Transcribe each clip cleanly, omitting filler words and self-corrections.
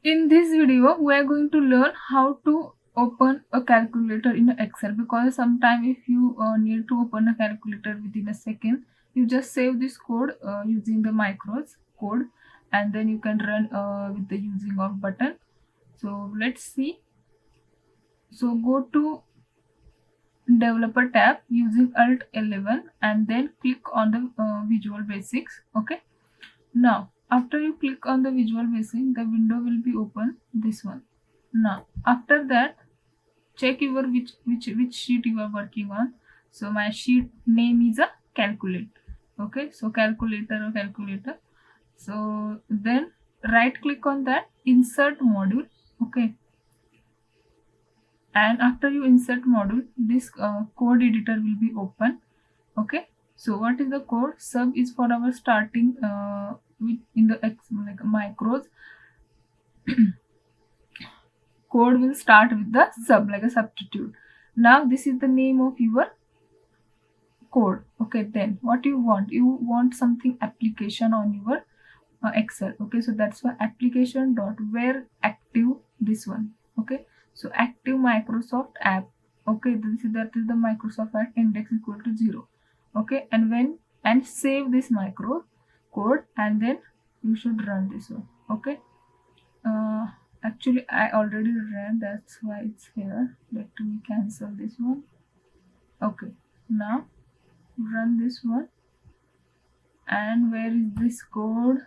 In this video, we are going to learn how to open a calculator in Excel, because sometimes if you need to open a calculator within a second, you just save this code using the macros code, and then you can run with the using of button. So let's see. So go to developer tab using Alt 11 and then click on the Visual Basics. Okay. Now after you click on the Visual Basic, the window will be open, this one. Now after that, check your which sheet you are working on. So my sheet name is a calculate. Okay, so calculator or calculator. So then right click on that, insert module. Okay, and after you insert module, this code editor will be open. Okay, so what is the code? Sub is for our starting with in the like macros. Code will start with the sub, like a substitute. Now this is the name of your code. Okay, then what you want something application on your Excel. Okay, so that's why application dot where active, this one. Okay, so active Microsoft app. Okay, that is the Microsoft app index equal to 0. Okay, and save this micro code, and then you should run this one. Okay, actually I already ran, that's why it's here. Let me cancel this one. Okay, now run this one. And where is this code?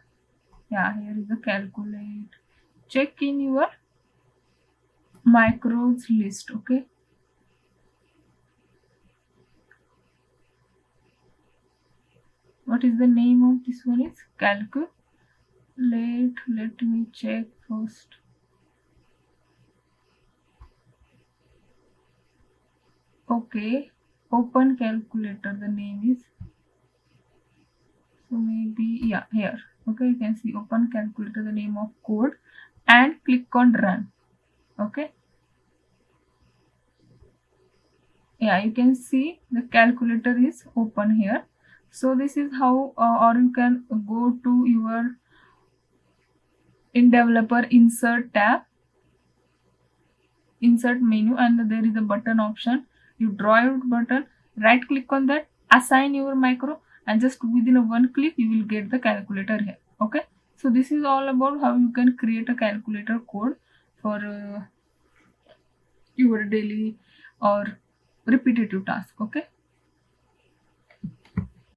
Yeah, here is the calculate. Check in your macros list. Okay, what is the name of this one? Is calculate. Let me check first. Okay, open calculator, the name is. So maybe, yeah, here. Okay, you can see open calculator, the name of code, and click on run. Okay, yeah, you can see the calculator is open here. So this is how or you can go to your in developer insert tab, insert menu, and there is a button option. You draw your button, right click on that, assign your macro, and just within a one click you will get the calculator here. Okay, so this is all about how you can create a calculator code for your daily or repetitive task. Okay.